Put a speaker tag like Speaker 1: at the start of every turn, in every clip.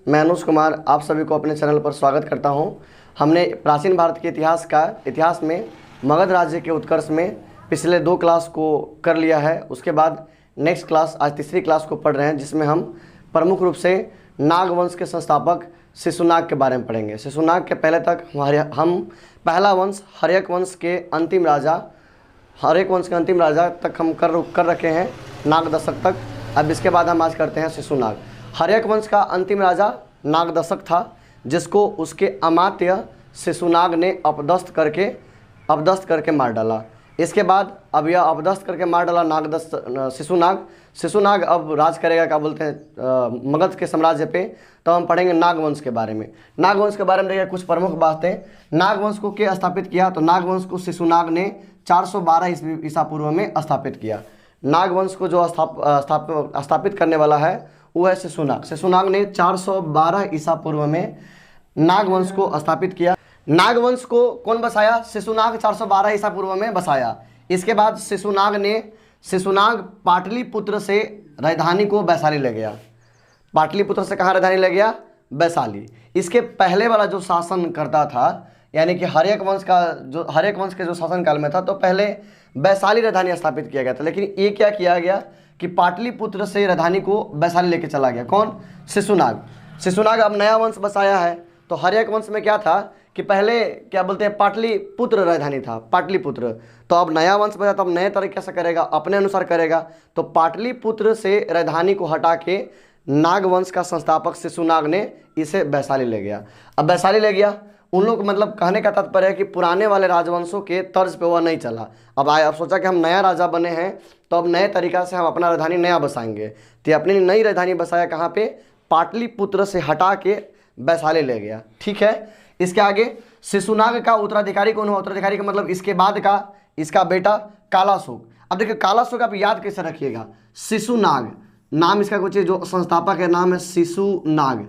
Speaker 1: मैं अनुज कुमार आप सभी को अपने चैनल पर स्वागत करता हूं। हमने प्राचीन भारत के इतिहास में मगध राज्य के उत्कर्ष में पिछले 2 क्लास को कर लिया है। उसके बाद नेक्स्ट क्लास आज तीसरी क्लास को पढ़ रहे हैं, जिसमें हम प्रमुख रूप से नाग वंश के संस्थापक शिशुनाग के बारे में पढ़ेंगे। शिशुनाग के पहले तक हम पहला वंश हर्यक वंश के अंतिम राजा तक हम कर रखे हैं, नागदशक तक। अब इसके बाद हम आज करते हैं शिशुनाग। हर्यक वंश का अंतिम राजा नागदशक था, जिसको उसके अमात्य शिशुनाग ने अपदस्थ करके मार डाला। इसके बाद अब यह अपदस्थ करके मार डाला शिशुनाग अब राज करेगा, क्या बोलते हैं, मगध के साम्राज्य पे। तो हम पढ़ेंगे नागवंश के बारे में। नागवंश के बारे में देखिए कुछ प्रमुख बातें। नागवंश को क्या स्थापित किया? तो नागवंश को शिशुनाग ने 412 ईसा पूर्व में स्थापित किया। नागवंश को जो स्थापित करने वाला है वो है शिशुनाग। शिशुनाग ने 412 ईसा पूर्व में नागवंश को स्थापित किया। नागवंश को कौन बसाया? शिशुनाग 412 ईसा पूर्व में बसाया। इसके बाद शिशुनाग पाटलिपुत्र से राजधानी को वैशाली ले गया। पाटलिपुत्र से कहाँ राजधानी ले गया? वैशाली। इसके पहले वाला जो शासन करता था, यानी कि हर्यक वंश के जो शासन काल में था, तो पहले वैशाली राजधानी स्थापित किया गया था। लेकिन ये क्या किया गया कि पाटलिपुत्र से राजधानी को वैशाली लेके चला गया। कौन? शिशुनाग अब नया वंश बसाया है। तो हर्यक वंश में क्या था कि पहले क्या बोलते हैं, पाटलिपुत्र राजधानी था, पाटलिपुत्र। तो अब नया वंश बचा, तो अब नए तरीके से करेगा, अपने अनुसार करेगा। तो पाटलिपुत्र से राजधानी को हटा के नागवंश का संस्थापक शिशुनाग ने इसे वैशाली ले गया। अब वैशाली ले गया, उन लोग मतलब कहने का तात्पर्य है कि पुराने वाले राजवंशों के तर्ज पे वह नहीं चला। अब सोचा कि हम नया राजा बने हैं, तो अब नए तरीका से हम अपना राजधानी नया बसाएंगे। तो अपनी नई राजधानी बसाया कहाँ पे? पाटलिपुत्र से हटा के वैशाली ले गया। ठीक है। इसके आगे शिशुनाग का उत्तराधिकारी कौन हुआ? उत्तराधिकारी का मतलब इसके बाद का इसका बेटा कालाशोक। अब देखिए कालाशोक आप याद कैसे रखिएगा, शिशुनाग नाम इसका कुछ जो संस्थापक है नाम है शिशुनाग।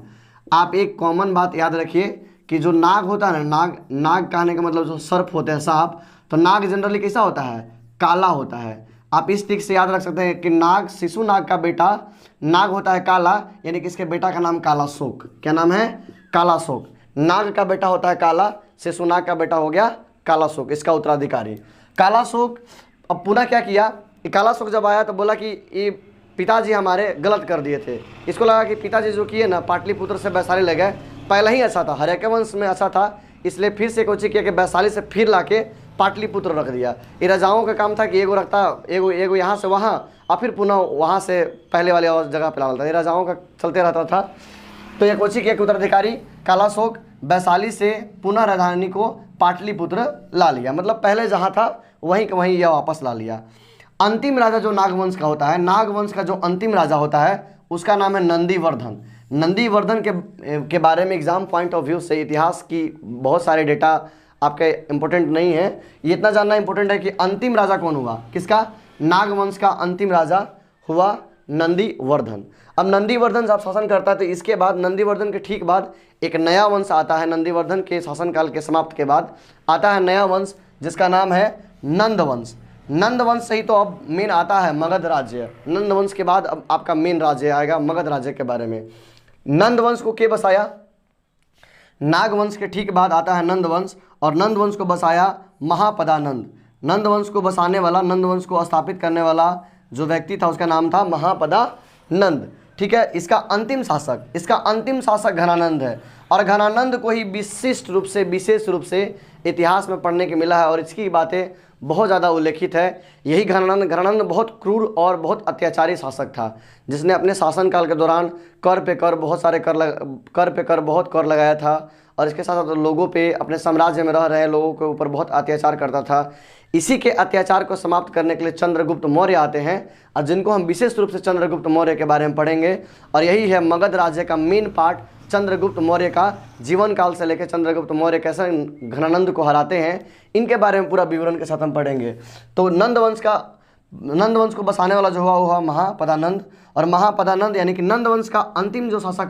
Speaker 1: आप एक कॉमन बात याद रखिए कि जो नाग होता है ना, नाग कहने का मतलब जो सर्प होते हैं, सांप, तो नाग जनरली कैसा होता है? काला होता है। आप इस ट्रिक से याद रख सकते हैं कि शिशुनाग का बेटा नाग होता है काला, यानी कि इसके बेटा का नाम कालाशोक। क्या नाम है? कालाशोक। नाग का बेटा होता है काला, शिशुनाग का बेटा हो गया कालाशोक, इसका उत्तराधिकारी। कालाशोक अब पुनः क्या किया? कालाशोक जब आया तो बोला कि ये पिताजी हमारे गलत कर दिए थे। इसको लगा कि पिताजी जो किए ना, पाटलिपुत्र से वैशाली ले गए, पहले ही अच्छा था, हर्यक वंश में अच्छा था, इसलिए फिर से कोशिश किया कि वैशाली से फिर लाके पाटलिपुत्र रख दिया। ये राजाओं का काम था कि एगो रखता, एगो यहाँ से वहाँ, और फिर पुनः वहाँ से पहले वाले और जगह पर डालता। ये राजाओं का चलते रहता था। तो ये कोशिश किया कि उत्तराधिकारी कालाशोक वैशाली से पुनः राजधानी को पाटलिपुत्र ला लिया, मतलब पहले जहाँ था वहीं के वहीं यह वापस ला लिया। अंतिम राजा जो नागवंश का होता है, नागवंश का जो अंतिम राजा होता है उसका नाम है नंदीवर्धन। नंदीवर्धन के बारे में एग्जाम पॉइंट ऑफ व्यू से इतिहास की बहुत सारे डेटा आपके इंपॉर्टेंट नहीं है। ये इतना जानना इंपॉर्टेंट है कि अंतिम राजा कौन हुआ, किसका? नागवंश का अंतिम राजा हुआ नंदीवर्धन। अब नंदीवर्धन जब शासन करता है तो इसके बाद नंदीवर्धन के ठीक बाद एक नया वंश आता है। नंदीवर्धन के शासनकाल के समाप्त के बाद आता है नया वंश, जिसका नाम है नंदवंश। नंदवंश से ही तो अब मेन आता है मगध राज्य। नंदवंश के बाद अब आपका मेन राज्य आएगा मगध राज्य के बारे में। नंदवंश को के बसाया? नागवंश के ठीक बाद आता है नंदवंश, और नंदवंश को बसाया महापदानंद। नंदवंश को बसाने वाला, नंदवंश को स्थापित करने वाला जो व्यक्ति था उसका नाम था महापदानंद। ठीक है। इसका अंतिम शासक घनानंद है, और घनानंद को ही विशेष रूप से इतिहास में पढ़ने के मिला है, और इसकी बातें बहुत ज़्यादा उल्लेखित है। यही घनानंद बहुत क्रूर और बहुत अत्याचारी शासक था, जिसने अपने शासनकाल के दौरान कर पे कर बहुत कर लगाया था, और इसके साथ साथ लोगों पे, अपने साम्राज्य में रह रहे लोगों के ऊपर बहुत अत्याचार करता था। इसी के अत्याचार को समाप्त करने के लिए चंद्रगुप्त मौर्य आते हैं, और जिनको हम विशेष रूप से चंद्रगुप्त मौर्य के बारे में पढ़ेंगे। और यही है मगध राज्य का मेन पार्ट, चंद्रगुप्त मौर्य का जीवन काल से लेकर चंद्रगुप्त मौर्य कैसे घनानंद को हराते हैं, इनके बारे में पूरा विवरण के साथ हम पढ़ेंगे। तो नंदवंश को बसाने वाला जो हुआ महापदानंद, और महापदानंद यानी कि नंदवंश का अंतिम जो शासक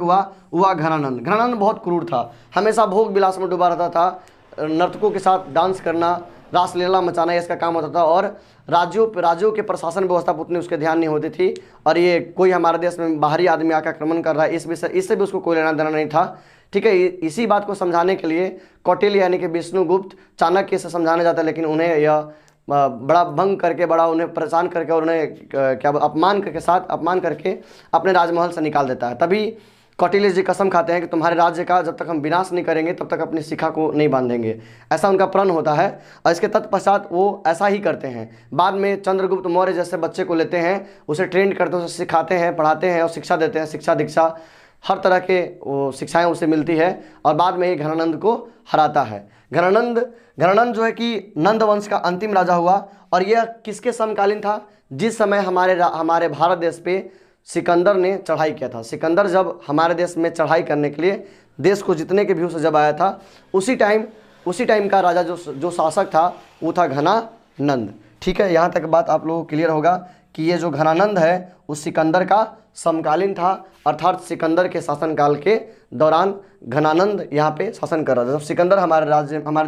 Speaker 1: हुआ घनानंद। घनानंद बहुत क्रूर था, हमेशा भोग विलास में डूबा रहता था, नर्तकों के साथ डांस करना, रासलीला मचाना इसका काम होता था, और राज्यों के प्रशासन व्यवस्था पर उतनी उसके ध्यान नहीं होती थी। और ये कोई हमारे देश में बाहरी आदमी आकर आक्रमण कर रहा है इस विषय, इससे भी उसको कोई लेना देना नहीं था। ठीक है, इसी बात को समझाने के लिए कौटिल्य यानी कि विष्णुगुप्त चाणक्य से समझाने जाता है, लेकिन उन्हें यह बड़ा भंग करके, बड़ा उन्हें परेशान करके और उन्हें क्या अपमान करके अपने राजमहल से निकाल देता है। तभी कौटिल्य जी कसम खाते हैं कि तुम्हारे राज्य का जब तक हम विनाश नहीं करेंगे तब तक अपनी शिखा को नहीं बांधेंगे, ऐसा उनका प्रण होता है। और इसके तत्पश्चात वो ऐसा ही करते हैं। बाद में चंद्रगुप्त मौर्य जैसे बच्चे को लेते हैं, उसे ट्रेंड करते हैं, उसे सिखाते हैं, पढ़ाते हैं और शिक्षा देते हैं। शिक्षा दीक्षा हर तरह के वो शिक्षाएँ उसे मिलती है, और बाद में ये घनानंद को हराता है। घनानंद जो है कि नंद वंश का अंतिम राजा हुआ, और यह किसके समकालीन था? जिस समय हमारे भारत देश पे सिकंदर ने चढ़ाई किया था। सिकंदर जब हमारे देश में चढ़ाई करने के लिए देश को जीतने के व्यू से जब आया था, उसी टाइम का राजा जो शासक था वो था घनानंद। ठीक है, यहाँ तक बात आप लोगों को क्लियर होगा कि ये जो घनानंद है उस सिकंदर का समकालीन था, अर्थात सिकंदर के शासनकाल के दौरान घनानंद यहाँ पे शासन कर रहा था। जब सिकंदर हमारे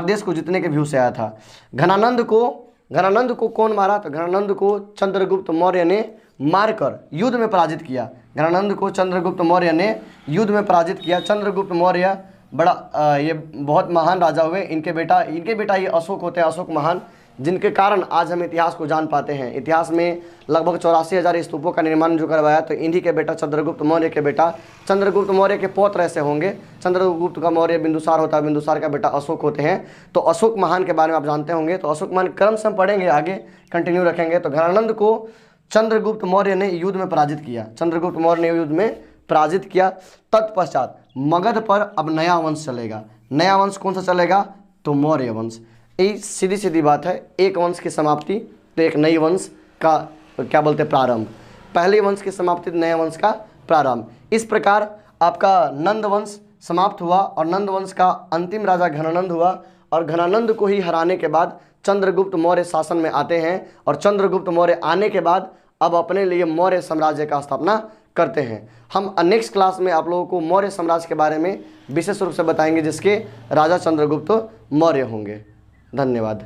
Speaker 1: देश को जीतने के व्यू से आया था। घनानंद को कौन मारा? तो घनानंद को चंद्रगुप्त मौर्य ने मारकर युद्ध में पराजित किया। घनानंद को चंद्रगुप्त मौर्य ने युद्ध में पराजित किया। चंद्रगुप्त मौर्य बड़ा ये बहुत महान राजा हुए। इनके बेटा ये अशोक होते हैं, अशोक महान, जिनके कारण आज हम इतिहास को जान पाते हैं। इतिहास में लगभग 84,000 स्तूपों का निर्माण जो करवाया, तो इन्हीं के बेटा चंद्रगुप्त मौर्य के बेटा, चंद्रगुप्त मौर्य के पौत्र ऐसे होंगे। चंद्रगुप्त का मौर्य बिंदुसार होता है, बिंदुसार का बेटा अशोक होते हैं। तो अशोक महान के बारे में आप जानते होंगे। तो अशोक महान क्रम से हम पढ़ेंगे, आगे कंटिन्यू रखेंगे। तो घनानंद को चंद्रगुप्त मौर्य ने युद्ध में पराजित किया। चंद्रगुप्त मौर्य ने युद्ध में पराजित किया। तत्पश्चात मगध पर अब नया वंश चलेगा। नया वंश कौन सा चलेगा? तो मौर्य वंश। ये सीधी बात है, एक वंश की समाप्ति तो एक नई वंश का क्या बोलते हैं प्रारंभ। पहले वंश की समाप्ति तो नए वंश का प्रारंभ। इस प्रकार आपका नंद वंश समाप्त हुआ और नंद वंश का अंतिम राजा घनानंद हुआ। और घनानंद को ही हराने के बाद चंद्रगुप्त मौर्य शासन में आते हैं, और चंद्रगुप्त मौर्य आने के बाद अब अपने लिए मौर्य साम्राज्य का स्थापना करते हैं। हम नेक्स्ट क्लास में आप लोगों को मौर्य साम्राज्य के बारे में विशेष रूप से बताएंगे, जिसके राजा चंद्रगुप्त मौर्य होंगे। धन्यवाद।